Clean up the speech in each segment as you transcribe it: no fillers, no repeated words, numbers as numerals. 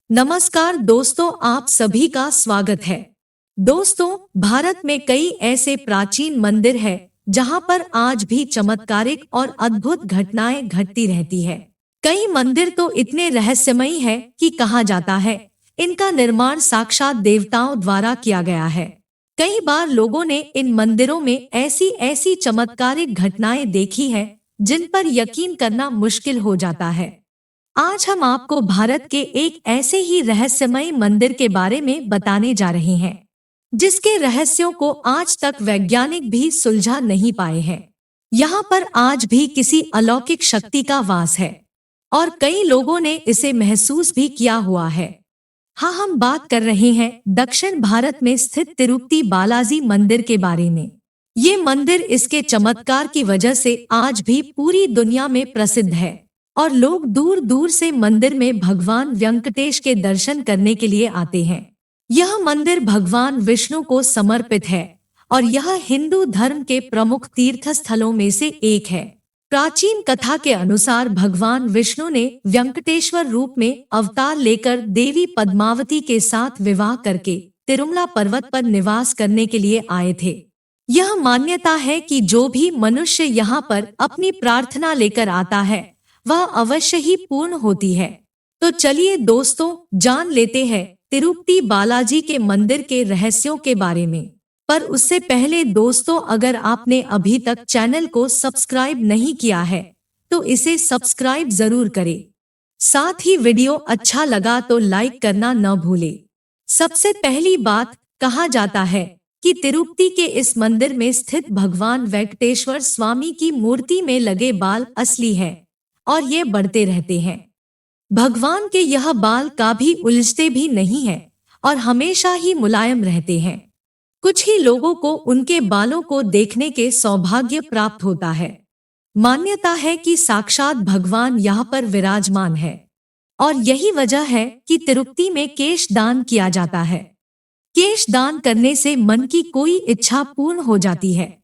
नमस्कार दोस्तों, आप सभी का स्वागत है। दोस्तों, भारत में कई ऐसे प्राचीन मंदिर हैं जहां पर आज भी चमत्कारिक और अद्भुत घटनाएं घटती रहती है। कई मंदिर तो इतने रहस्यमयी है कि कहा जाता है इनका निर्माण साक्षात देवताओं द्वारा किया गया है। कई बार लोगों ने इन मंदिरों में ऐसी ऐसी चमत्कारिक घटनाएं देखी है जिन पर यकीन करना मुश्किल हो जाता है। आज हम आपको भारत के एक ऐसे ही रहस्यमय मंदिर के बारे में बताने जा रहे हैं जिसके रहस्यों को आज तक वैज्ञानिक भी सुलझा नहीं पाए हैं। यहाँ पर आज भी किसी अलौकिक शक्ति का वास है और कई लोगों ने इसे महसूस भी किया हुआ है। हाँ, हम बात कर रहे हैं दक्षिण भारत में स्थित तिरुपति बालाजी मंदिर के बारे में। ये मंदिर इसके चमत्कार की वजह से आज भी पूरी दुनिया में प्रसिद्ध है और लोग दूर दूर से मंदिर में भगवान वेंकटेश के दर्शन करने के लिए आते हैं। यह मंदिर भगवान विष्णु को समर्पित है और यह हिंदू धर्म के प्रमुख तीर्थ स्थलों में से एक है। प्राचीन कथा के अनुसार भगवान विष्णु ने वेंकटेश्वर रूप में अवतार लेकर देवी पद्मावती के साथ विवाह करके तिरुमला पर्वत पर निवास करने के लिए आए थे। यह मान्यता है कि जो भी मनुष्य यहाँ पर अपनी प्रार्थना लेकर आता है वह अवश्य ही पूर्ण होती है। तो चलिए दोस्तों, जान लेते हैं तिरुपति बालाजी के मंदिर के रहस्यों के बारे में। पर उससे पहले दोस्तों, अगर आपने अभी तक चैनल को सब्सक्राइब नहीं किया है तो इसे सब्सक्राइब जरूर करें। साथ ही वीडियो अच्छा लगा तो लाइक करना न भूले। सबसे पहली बात, कहा जाता है कि तिरुपति के इस मंदिर में स्थित भगवान वेंकटेश्वर स्वामी की मूर्ति में लगे बाल असली है और ये बढ़ते रहते हैं। भगवान के यह बाल कभी उलझते भी नहीं हैं और हमेशा ही मुलायम रहते हैं। कुछ ही लोगों को उनके बालों को देखने के सौभाग्य प्राप्त होता है। मान्यता है कि साक्षात भगवान यहाँ पर विराजमान है और यही वजह है कि तिरुपति में केश दान किया जाता है। केश दान करने से मन की कोई इच्छा पूर्ण हो जाती है।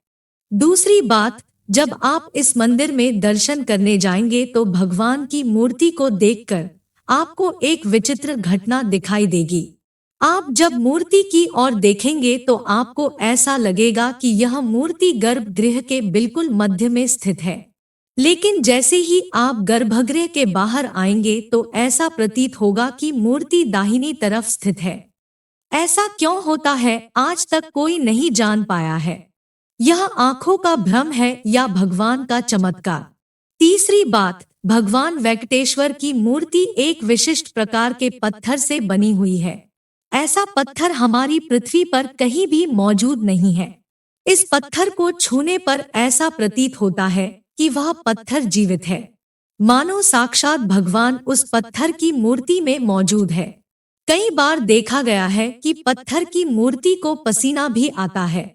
दूसरी बात, जब आप इस मंदिर में दर्शन करने जाएंगे तो भगवान की मूर्ति को देखकर आपको एक विचित्र घटना दिखाई देगी। आप जब मूर्ति की ओर देखेंगे तो आपको ऐसा लगेगा कि यह मूर्ति गर्भगृह के बिल्कुल मध्य में स्थित है, लेकिन जैसे ही आप गर्भगृह के बाहर आएंगे तो ऐसा प्रतीत होगा कि मूर्ति दाहिनी तरफ स्थित है। ऐसा क्यों होता है, आज तक कोई नहीं जान पाया है। यह आंखों का भ्रम है या भगवान का चमत्कार। तीसरी बात, भगवान वेंकटेश्वर की मूर्ति एक विशिष्ट प्रकार के पत्थर से बनी हुई है। ऐसा पत्थर हमारी पृथ्वी पर कहीं भी मौजूद नहीं है। इस पत्थर को छूने पर ऐसा प्रतीत होता है कि वह पत्थर जीवित है, मानो साक्षात भगवान उस पत्थर की मूर्ति में मौजूद है। कई बार देखा गया है कि पत्थर की मूर्ति को पसीना भी आता है।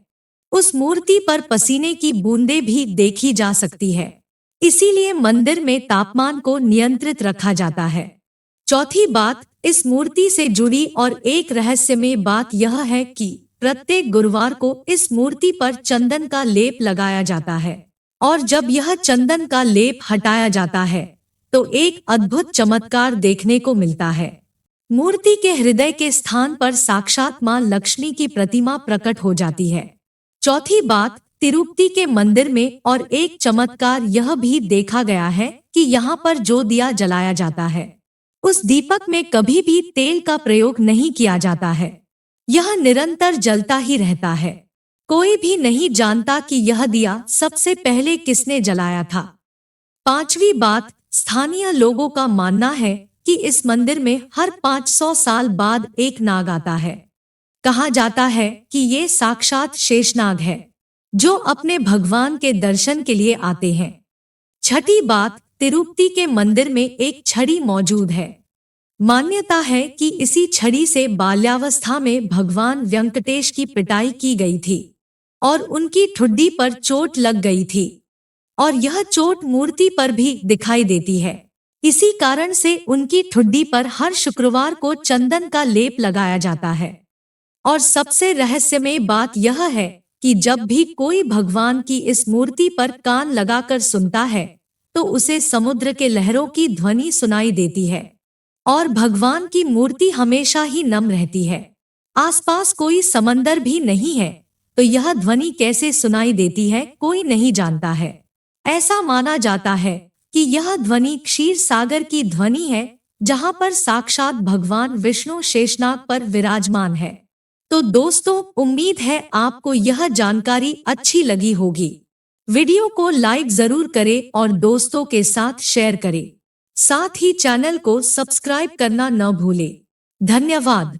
उस मूर्ति पर पसीने की बूंदें भी देखी जा सकती है। इसीलिए मंदिर में तापमान को नियंत्रित रखा जाता है। चौथी बात, इस मूर्ति से जुड़ी और एक रहस्यमय बात यह है कि प्रत्येक गुरुवार को इस मूर्ति पर चंदन का लेप लगाया जाता है और जब यह चंदन का लेप हटाया जाता है तो एक अद्भुत चमत्कार देखने को मिलता है। मूर्ति के हृदय के स्थान पर साक्षात मां लक्ष्मी की प्रतिमा प्रकट हो जाती है। चौथी बात, तिरुपति के मंदिर में और एक चमत्कार यह भी देखा गया है कि यहाँ पर जो दिया जलाया जाता है उस दीपक में कभी भी तेल का प्रयोग नहीं किया जाता है। यह निरंतर जलता ही रहता है। कोई भी नहीं जानता कि यह दिया सबसे पहले किसने जलाया था। पांचवी बात, स्थानीय लोगों का मानना है कि इस मंदिर में हर 500 साल बाद एक नाग आता है। कहा जाता है कि ये साक्षात शेषनाग है जो अपने भगवान के दर्शन के लिए आते हैं। छठी बात, तिरुपति के मंदिर में एक छड़ी मौजूद है। मान्यता है कि इसी छड़ी से बाल्यावस्था में भगवान वेंकटेश की पिटाई की गई थी और उनकी ठुड्डी पर चोट लग गई थी और यह चोट मूर्ति पर भी दिखाई देती है। इसी कारण से उनकी ठुड्डी पर हर शुक्रवार को चंदन का लेप लगाया जाता है। और सबसे रहस्यमय बात यह है कि जब भी कोई भगवान की इस मूर्ति पर कान लगाकर सुनता है तो उसे समुद्र के लहरों की ध्वनि सुनाई देती है और भगवान की मूर्ति हमेशा ही नम रहती है। आसपास कोई समंदर भी नहीं है, तो यह ध्वनि कैसे सुनाई देती है कोई नहीं जानता है। ऐसा माना जाता है कि यह ध्वनि क्षीर सागर की ध्वनि है, जहां पर साक्षात भगवान विष्णु शेषनाग पर विराजमान है। तो दोस्तों, उम्मीद है आपको यह जानकारी अच्छी लगी होगी। वीडियो को लाइक जरूर करें और दोस्तों के साथ शेयर करें। साथ ही चैनल को सब्सक्राइब करना न भूलें। धन्यवाद।